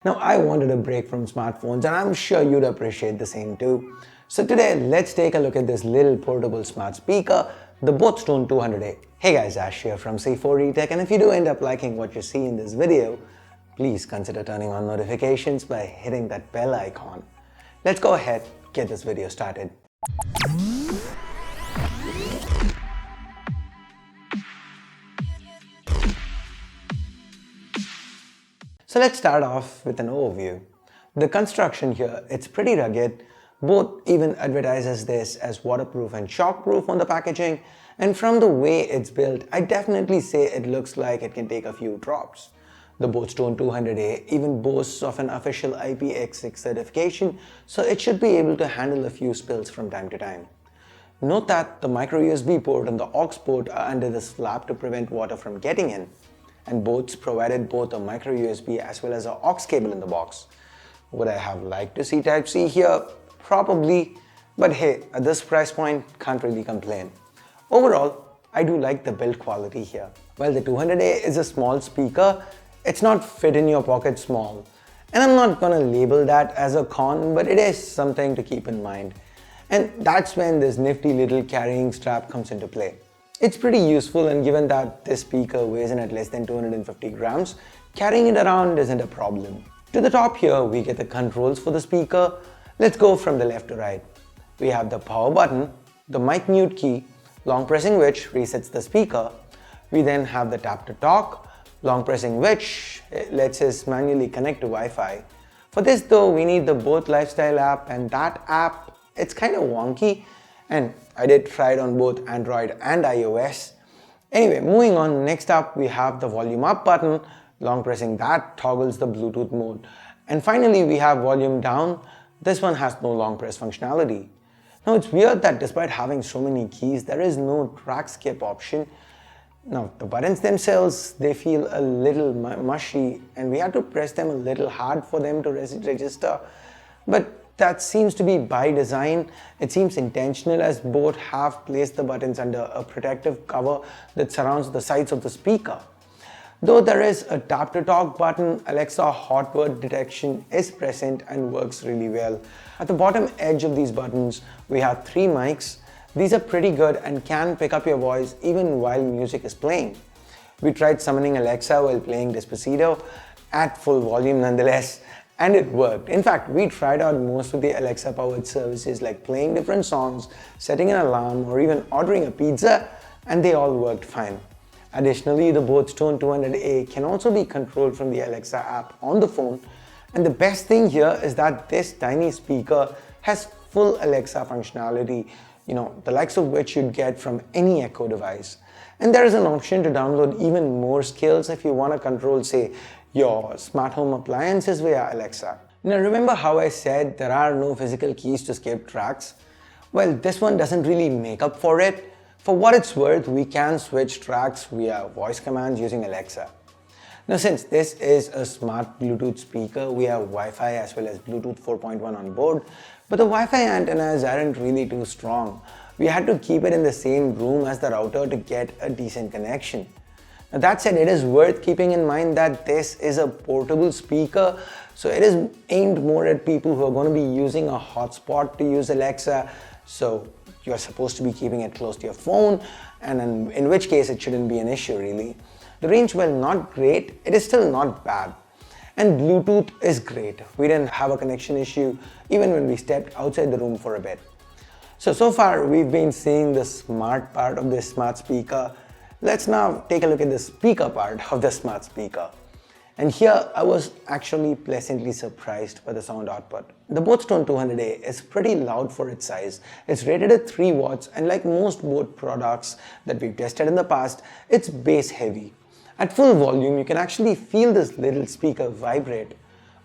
Now, I wanted a break from smartphones and I'm sure you'd appreciate the same too. So today, let's take a look at this little portable smart speaker, the Botstone 200A. Hey guys, Ash here from C4 eTech, and if you do end up liking what you see in this video, please consider turning on notifications by hitting that bell icon. Let's go ahead, get this video started. So let's start off with an overview. The construction here, it's pretty rugged. Both even advertises this as waterproof and shockproof on the packaging, and from the way it's built, I definitely say it looks like it can take a few drops. The Botstone 200A even boasts of an official IPX6 certification, so it should be able to handle a few spills from time to time. Note that the micro USB port and the aux port are under this flap to prevent water from getting in. And Boats provided both a micro USB as well as an aux cable in the box. Would I have liked to see Type-C here? Probably, but hey, at this price point, can't really complain. Overall, I do like the build quality here. While the 200A is a small speaker, it's not fit in your pocket small. And I'm not gonna label that as a con, but it is something to keep in mind. And that's when this nifty little carrying strap comes into play. It's pretty useful, and given that this speaker weighs in at less than 250 grams, carrying it around isn't a problem. To the top here, we get the controls for the speaker. Let's go from the left to right. We have the power button, the mic mute key, long pressing which resets the speaker. We then have the tap to talk, long pressing which lets us manually connect to Wi-Fi. For this though, we need the Boat Lifestyle app, and that app, it's kind of wonky. And I did try it on both Android and iOS. Anyway, moving on, next up we have the volume up button. Long pressing that toggles the Bluetooth mode. And finally we have volume down. This one has no long press functionality. Now it's weird that despite having so many keys, there is no track skip option. Now the buttons themselves, they feel a little mushy, and we had to press them a little hard for them to register. But that seems to be by design. It seems intentional, as both have placed the buttons under a protective cover that surrounds the sides of the speaker. Though there is a tap to talk button, Alexa hot word detection is present and works really well. At the bottom edge of these buttons, we have 3 mics. These are pretty good and can pick up your voice even while music is playing. We tried summoning Alexa while playing Despacito at full volume nonetheless, and it worked. In fact, we tried out most of the Alexa powered services like playing different songs, setting an alarm, or even ordering a pizza, and they all worked fine. Additionally, the Botstone 200A can also be controlled from the Alexa app on the phone, and the best thing here is that this tiny speaker has full Alexa functionality, the likes of which you'd get from any Echo device. And there is an option to download even more skills if you want to control, say, your smart home appliances via Alexa. Now remember how I said there are no physical keys to skip tracks? Well, this one doesn't really make up for it. For what it's worth, we can switch tracks via voice commands using Alexa. Now since this is a smart Bluetooth speaker, we have Wi-Fi as well as Bluetooth 4.1 on board, but the Wi-Fi antennas aren't really too strong. We had to keep it in the same room as the router to get a decent connection. Now that said, it is worth keeping in mind that this is a portable speaker, so it is aimed more at people who are going to be using a hotspot to use Alexa. So you're supposed to be keeping it close to your phone, and in which case it shouldn't be an issue really. The range, while not great, it is still not bad. And Bluetooth is great. We didn't have a connection issue even when we stepped outside the room for a bit. So far we've been seeing the smart part of this smart speaker. Let's now take a look at the speaker part of the smart speaker. And here I was actually pleasantly surprised by the sound output. The Botstone 200A is pretty loud for its size. It's rated at 3 watts, and like most Boat products that we've tested in the past, it's bass heavy. At full volume, you can actually feel this little speaker vibrate.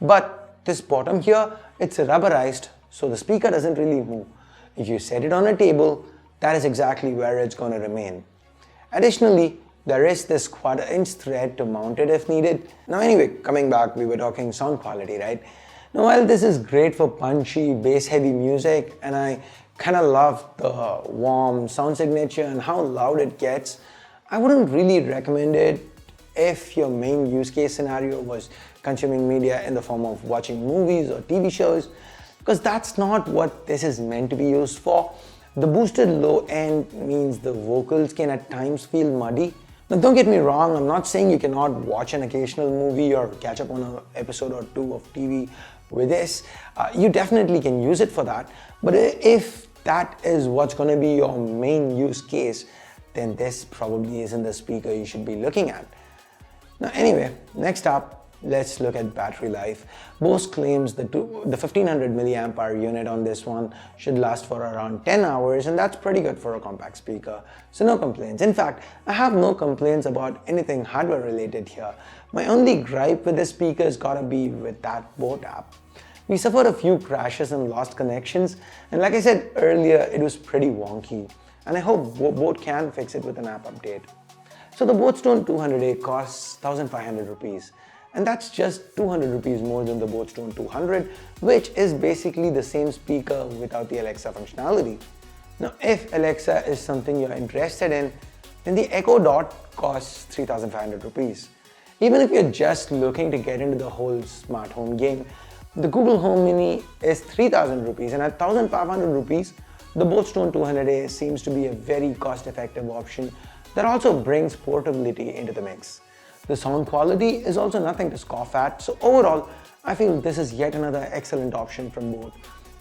But this bottom here, it's rubberized, so the speaker doesn't really move. If you set it on a table, that is exactly where it's going to remain. Additionally, there is this 1/4-inch thread to mount it if needed. Now anyway, coming back, we were talking sound quality, right? Now while this is great for punchy, bass-heavy music, and I kind of love the warm sound signature and how loud it gets, I wouldn't really recommend it if your main use case scenario was consuming media in the form of watching movies or TV shows, because that's not what this is meant to be used for. The boosted low end means the vocals can at times feel muddy. Now don't get me wrong, I'm not saying you cannot watch an occasional movie or catch up on an episode or two of TV with this. You definitely can use it for that, but if that is what's going to be your main use case, then this probably isn't the speaker you should be looking at. Now anyway, next up, let's look at battery life. Bose claims the 1500 milliamp hour unit on this one should last for around 10 hours, and that's pretty good for a compact speaker, so no complaints. In fact, I have no complaints about anything hardware related here. My only gripe with this speaker has gotta be with that Boat app. We suffered a few crashes and lost connections, and like I said earlier, it was pretty wonky, and I hope Boat can fix it with an app update. So the Boat Stone 200A costs 1500 rupees. And that's just 200 rupees more than the Boat Stone 200, which is basically the same speaker without the Alexa functionality. Now, if Alexa is something you're interested in, then the Echo Dot costs 3500 rupees. Even if you're just looking to get into the whole smart home game, the Google Home Mini is 3000 rupees, and at 1500 rupees, the Boat Stone 200A seems to be a very cost-effective option that also brings portability into the mix. The sound quality is also nothing to scoff at, so overall, I feel this is yet another excellent option from Boat.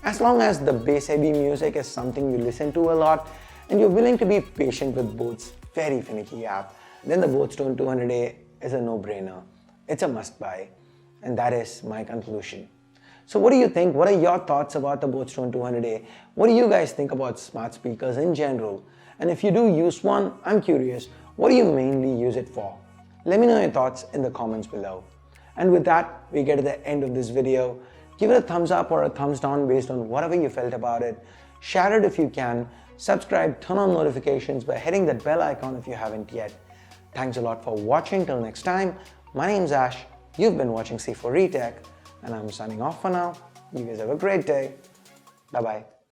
As long as the bass-heavy music is something you listen to a lot and you're willing to be patient with Boat's very finicky app, then the Boat Stone 200A is a no-brainer. It's a must-buy, and that is my conclusion. So what do you think? What are your thoughts about the Boat Stone 200A? What do you guys think about smart speakers in general? And if you do use one, I'm curious, what do you mainly use it for? Let me know your thoughts in the comments below. And with that, we get to the end of this video. Give it a thumbs up or a thumbs down based on whatever you felt about it. Share it if you can. Subscribe, turn on notifications by hitting that bell icon if you haven't yet. Thanks a lot for watching. Till next time, my name's Ash. You've been watching C4 Retech, and I'm signing off for now. You guys have a great day. Bye-bye.